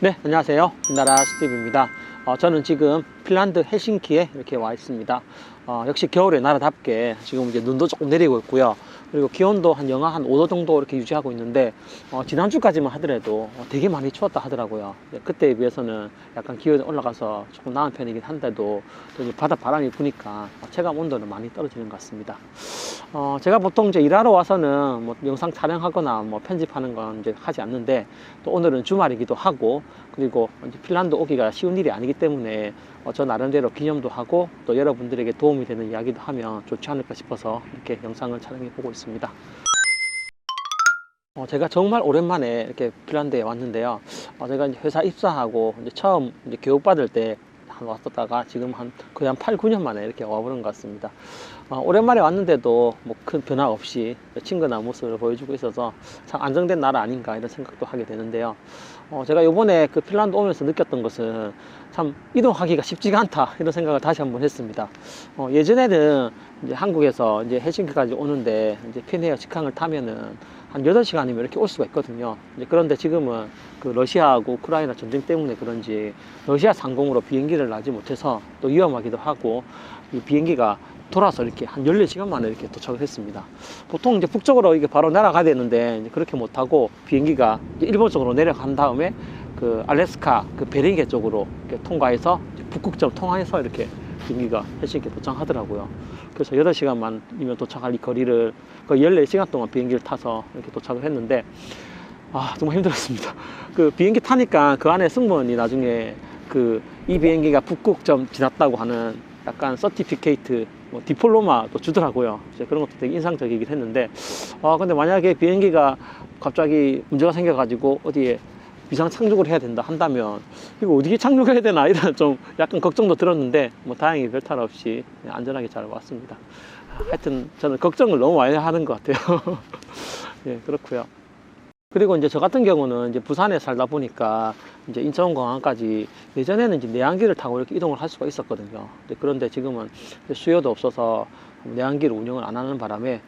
네, 안녕하세요. 빛나라 스티브입니다. 저는 지금 핀란드 헬싱키에 이렇게 와 있습니다. 역시 겨울의 나라답게 지금 이제 눈도 조금 내리고 있고요. 그리고 기온도 한 영하 한 5도 정도 이렇게 유지하고 있는데, 지난주까지만 하더라도 되게 많이 추웠다 하더라고요. 그때에 비해서는 약간 기온이 올라가서 조금 나은 편이긴 한데도 또 이제 바다 바람이 부니까 체감 온도는 많이 떨어지는 것 같습니다. 제가 보통 이제 일하러 와서는 뭐 영상 촬영하거나 뭐 편집하는 건 이제 하지 않는데, 또 오늘은 주말이기도 하고, 그리고 이제 핀란드 오기가 쉬운 일이 아니기 때문에 저 나름대로 기념도 하고 또 여러분들에게 도움이 되는 이야기도 하면 좋지 않을까 싶어서 이렇게 영상을 촬영해 보고 있습니다. 제가 정말 오랜만에 이렇게 핀란드에 왔는데요. 제가 이제 회사 입사하고 이제 처음 이제 교육받을 때 왔었다가 지금 거의 한 8, 9년 만에 이렇게 와보는 것 같습니다. 오랜만에 왔는데도 뭐 큰 변화 없이 친근한 모습을 보여주고 있어서 참 안정된 나라 아닌가 이런 생각도 하게 되는데요. 제가 요번에 그 핀란드 오면서 느꼈던 것은 참 이동하기가 쉽지가 않다 이런 생각을 다시 한번 했습니다. 예전에는 이제 한국에서 이제 헬싱키까지 오는데 이제 핀에어 직항을 타면은 한 8시간이면 이렇게 올 수가 있거든요. 그런데 지금은 그 러시아하고 우크라이나 전쟁 때문에 그런지 러시아 상공으로 비행기를 나지 못해서 또 위험하기도 하고, 이 비행기가 돌아서 이렇게 한 14시간 만에 이렇게 도착을 했습니다. 보통 이제 북쪽으로 이게 바로 날아가야 되는데 이제 그렇게 못하고 비행기가 일본 쪽으로 내려간 다음에 그 알래스카 그 베링게 쪽으로 이렇게 통과해서 북극점 통화해서 이렇게 비행기가 헬싱키에 도착하더라고요. 그래서 8시간만이면 도착할 이 거리를 거의 14시간 동안 비행기를 타서 이렇게 도착을 했는데, 정말 힘들었습니다. 그 비행기 타니까 그 안에 승무원이 나중에 이 비행기가 북극점 지났다고 하는 약간 서티피케이트, 뭐 디플로마도 주더라고요. 그런 것도 되게 인상적이긴 했는데, 근데 만약에 비행기가 갑자기 문제가 생겨가지고 어디에 비상 착륙을 해야 된다 한다면 이거 어디에 착륙해야 되나 이런 좀 약간 걱정도 들었는데, 뭐 다행히 별탈 없이 안전하게 잘 왔습니다. 하여튼 저는 걱정을 너무 많이 하는 것 같아요. 예, 그렇고요. 그리고 이제 저 같은 경우는 이제 부산에 살다 보니까 이제 인천공항까지 예전에는 이제 내항기를 타고 이렇게 이동을 할 수가 있었거든요. 그런데 지금은 수요도 없어서 내항기를 운영을 안 하는 바람에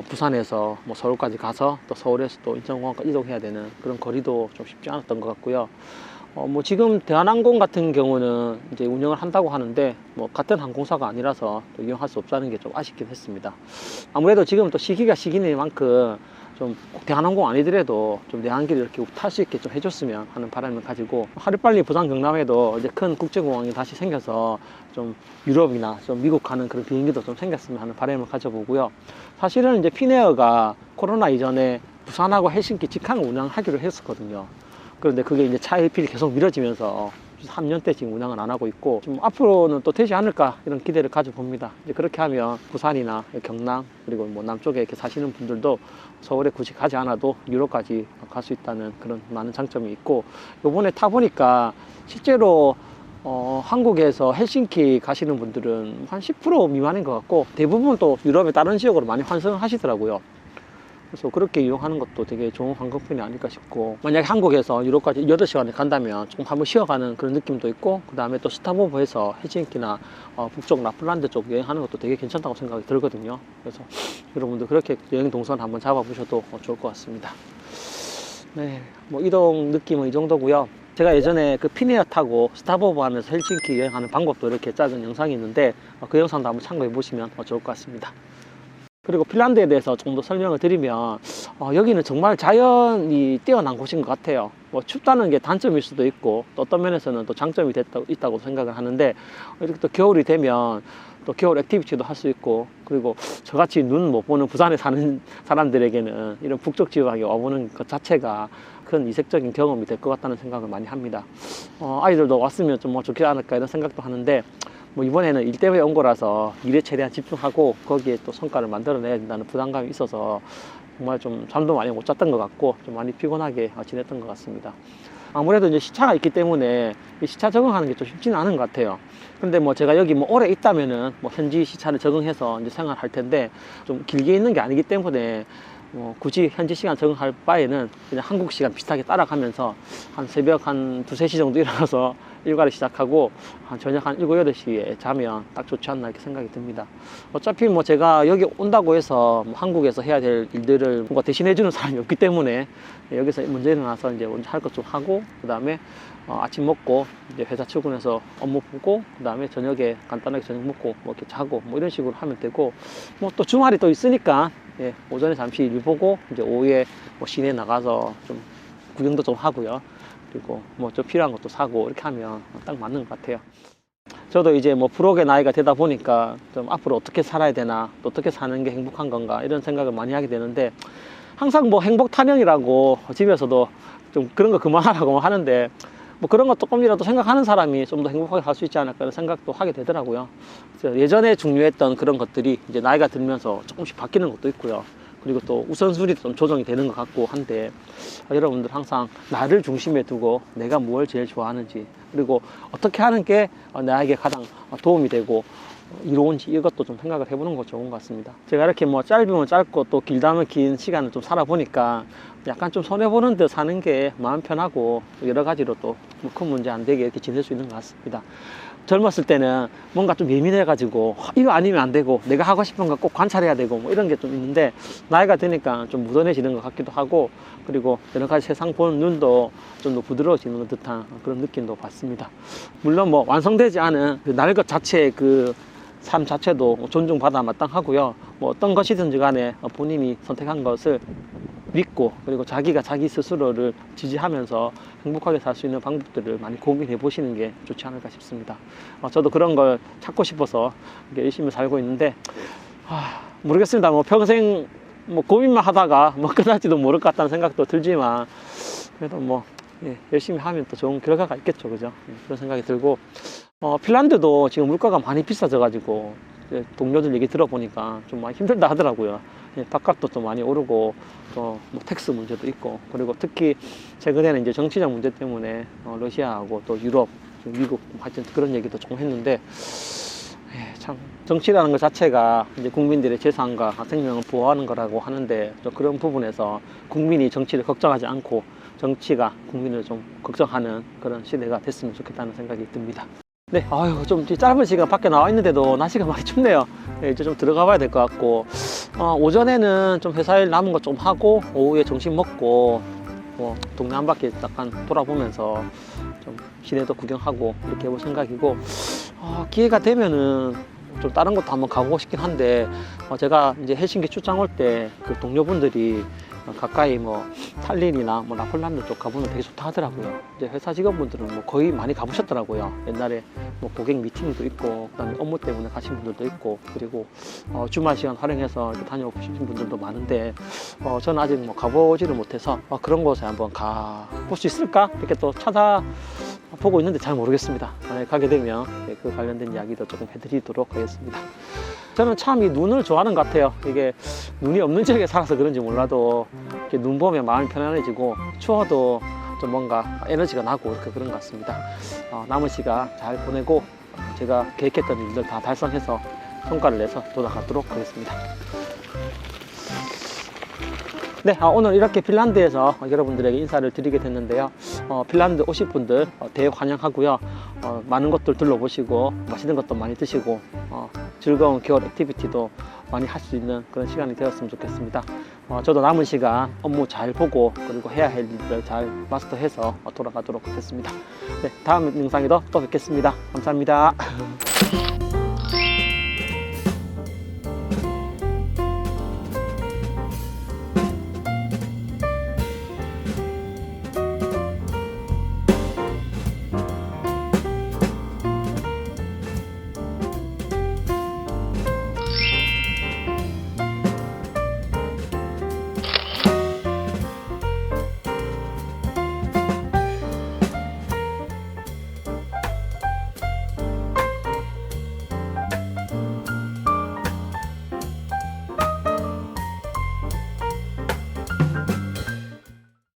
부산에서 뭐 서울까지 가서 또 서울에서 또 인천공항까지 이동해야 되는 그런 거리도 좀 쉽지 않았던 것 같고요. 뭐 지금 대한항공 같은 경우는 이제 운영을 한다고 하는데 뭐 같은 항공사가 아니라서 또 이용할 수 없다는 게 좀 아쉽긴 했습니다. 아무래도 지금 또 시기가 시기니만큼 좀 대한항공 아니더라도 좀 내항기를 이렇게 탈 수 있게 좀 해줬으면 하는 바람을 가지고, 하루빨리 부산 경남에도 이제 큰 국제공항이 다시 생겨서 좀 유럽이나 좀 미국 가는 그런 비행기도 좀 생겼으면 하는 바람을 가져보고요. 사실은 이제 핀에어가 코로나 이전에 부산하고 헬싱키 직항을 운항하기로 했었거든요. 그런데 그게 이제 차일필이 계속 미뤄지면서 3년째 지금 운항을 안 하고 있고, 좀 앞으로는 또 되지 않을까 이런 기대를 가져봅니다. 이제 그렇게 하면 부산이나 경남 그리고 뭐 남쪽에 이렇게 사시는 분들도 서울에 굳이 가지 않아도 유럽까지 갈 수 있다는 그런 많은 장점이 있고, 요번에 타보니까 실제로 한국에서 헬싱키 가시는 분들은 한 10% 미만인 것 같고, 대부분 또 유럽의 다른 지역으로 많이 환승을 하시더라고요. 그래서 그렇게 이용하는 것도 되게 좋은 관광편이 아닐까 싶고, 만약에 한국에서 유럽까지 8시간을 간다면 조금 한번 쉬어가는 그런 느낌도 있고, 그 다음에 또 스탑오버해서 헬싱키나 북쪽 라플란드 쪽 여행하는 것도 되게 괜찮다고 생각이 들거든요. 그래서 여러분들 그렇게 여행 동선 한번 잡아보셔도 좋을 것 같습니다. 네, 뭐 이동 느낌은 이 정도고요. 제가 예전에 그 핀에어 타고 스탑오버 하면서 헬싱키 여행하는 방법도 이렇게 작은 영상이 있는데, 그 영상도 한번 참고해 보시면 좋을 것 같습니다. 그리고 핀란드에 대해서 좀 더 설명을 드리면, 여기는 정말 자연이 뛰어난 곳인 것 같아요. 뭐 춥다는 게 단점일 수도 있고, 또 어떤 면에서는 또 장점이 있다고 생각을 하는데, 이렇게 또 겨울이 되면 또 겨울 액티비티도 할 수 있고, 그리고 저같이 눈 못 보는 부산에 사는 사람들에게는 이런 북쪽 지역에 와보는 것 자체가 큰 이색적인 경험이 될 것 같다는 생각을 많이 합니다. 아이들도 왔으면 좀 뭐 좋지 않을까 이런 생각도 하는데, 뭐 이번에는 일 때문에 온 거라서 일에 최대한 집중하고 거기에 또 성과를 만들어내야 된다는 부담감이 있어서 정말 좀 잠도 많이 못 잤던 것 같고 좀 많이 피곤하게 지냈던 것 같습니다. 아무래도 이제 시차가 있기 때문에 이 시차 적응하는 게 좀 쉽지는 않은 것 같아요. 근데 뭐 제가 여기 뭐 오래 있다면은 뭐 현지 시차를 적응해서 이제 생활할 텐데, 좀 길게 있는 게 아니기 때문에 뭐 굳이 현지 시간 적응할 바에는 그냥 한국 시간 비슷하게 따라가면서 한 새벽 한 2, 3시 정도 일어나서 일과를 시작하고 한 저녁 한 7, 8시에 자면 딱 좋지 않나 이렇게 생각이 듭니다. 어차피 뭐 제가 여기 온다고 해서 뭐 한국에서 해야 될 일들을 뭔가 대신해 주는 사람이 없기 때문에 여기서 먼저 일어나서 이제 먼저 할 것 좀 하고, 그 다음에 아침 먹고 이제 회사 출근해서 업무 보고, 그 다음에 저녁에 간단하게 저녁 먹고 뭐 이렇게 자고 뭐 이런 식으로 하면 되고, 뭐 또 주말이 또 있으니까 예, 오전에 잠시 일 보고 이제 오후에 뭐 시내 나가서 좀 구경도 좀 하고요. 그리고 뭐 좀 필요한 것도 사고 이렇게 하면 딱 맞는 것 같아요. 저도 이제 뭐 부록의 나이가 되다 보니까 좀 앞으로 어떻게 살아야 되나, 또 어떻게 사는 게 행복한 건가 이런 생각을 많이 하게 되는데, 항상 뭐 행복 타령이라고 집에서도 좀 그런 거 그만하라고 하는데, 뭐 그런 거 조금이라도 생각하는 사람이 좀 더 행복하게 살 수 있지 않을까 이런 생각도 하게 되더라고요. 그래서 예전에 중요했던 그런 것들이 이제 나이가 들면서 조금씩 바뀌는 것도 있고요. 그리고 또 우선순위도 좀 조정이 되는 것 같고 한데, 여러분들 항상 나를 중심에 두고 내가 뭘 제일 좋아하는지, 그리고 어떻게 하는 게 나에게 가장 도움이 되고 이로운지, 이것도 좀 생각을 해보는 거 좋은 것 같습니다. 제가 이렇게 뭐 짧으면 짧고 또 길다면 긴 시간을 좀 살아보니까 약간 좀 손해보는 데 사는 게 마음 편하고, 여러 가지로 또 큰 문제 안 되게 이렇게 지낼 수 있는 것 같습니다. 젊었을 때는 뭔가 좀 예민해가지고 이거 아니면 안 되고 내가 하고 싶은 거 꼭 관찰해야 되고 뭐 이런 게 좀 있는데, 나이가 드니까 좀 무던해지는 것 같기도 하고, 그리고 여러 가지 세상 보는 눈도 좀 더 부드러워지는 듯한 그런 느낌도 받습니다. 물론 뭐 완성되지 않은 그 날 것 자체의 그 삶 자체도 존중받아 마땅하고요. 뭐 어떤 것이든지 간에 본인이 선택한 것을 믿고, 그리고 자기가 자기 스스로를 지지하면서 행복하게 살 수 있는 방법들을 많이 고민해 보시는 게 좋지 않을까 싶습니다. 저도 그런 걸 찾고 싶어서 열심히 살고 있는데, 모르겠습니다. 뭐 평생 뭐 고민만 하다가 뭐 끝날지도 모를 것 같다는 생각도 들지만, 그래도 뭐 예, 열심히 하면 또 좋은 결과가 있겠죠, 그죠? 그런 생각이 들고, 핀란드도 지금 물가가 많이 비싸져 가지고 동료들 얘기 들어보니까 좀 많이 힘들다 하더라고요. 예, 밥값도 좀 많이 오르고, 또 뭐 텍스 문제도 있고, 그리고 특히 최근에는 이제 정치적 문제 때문에 러시아하고 또 유럽, 미국 하여튼 그런 얘기도 좀 했는데, 예, 참 정치라는 것 자체가 이제 국민들의 재산과 생명을 보호하는 거라고 하는데, 또 그런 부분에서 국민이 정치를 걱정하지 않고 정치가 국민을 좀 걱정하는 그런 시대가 됐으면 좋겠다는 생각이 듭니다. 네, 아유, 좀 짧은 시간 밖에 나와 있는데도 날씨가 많이 춥네요. 네, 이제 좀 들어가 봐야 될 것 같고, 오전에는 좀 회사 일 남은 거 좀 하고, 오후에 점심 먹고, 뭐, 동네 한 바퀴 약간 돌아보면서 좀 시내도 구경하고, 이렇게 해볼 생각이고, 기회가 되면은 좀 다른 것도 한번 가보고 싶긴 한데, 제가 이제 헬싱키 출장 올 때 그 동료분들이 가까이 뭐 탈린이나 뭐 라폴란드 쪽 가보면 되게 좋다 하더라고요. 이제 회사 직원분들은 뭐 거의 많이 가보셨더라고요. 옛날에 뭐 고객 미팅도 있고, 그다음에 업무 때문에 가신 분들도 있고, 그리고 주말 시간 활용해서 이렇게 다녀오신 분들도 많은데, 저는 아직 뭐 가보지를 못해서 그런 곳에 한번 가볼 수 있을까 이렇게 또 찾아보고 있는데 잘 모르겠습니다. 만약에 가게 되면 그 관련된 이야기도 조금 해드리도록 하겠습니다. 저는 참 이 눈을 좋아하는 것 같아요. 이게 눈이 없는 지역에 살아서 그런지 몰라도 이렇게 눈 보면 마음이 편안해지고, 추워도 좀 뭔가 에너지가 나고 이렇게 그런 것 같습니다. 남은 시간 잘 보내고 제가 계획했던 일들 다 달성해서 성과를 내서 돌아가도록 하겠습니다. 네, 오늘 이렇게 핀란드에서 여러분들에게 인사를 드리게 됐는데요. 핀란드 오실 분들 대환영하고요. 많은 것들 둘러보시고 맛있는 것도 많이 드시고 즐거운 겨울 액티비티도 많이 할 수 있는 그런 시간이 되었으면 좋겠습니다. 저도 남은 시간 업무 잘 보고, 그리고 해야 할 일들 잘 마스터해서 돌아가도록 하겠습니다. 네, 다음 영상에도 또 뵙겠습니다. 감사합니다.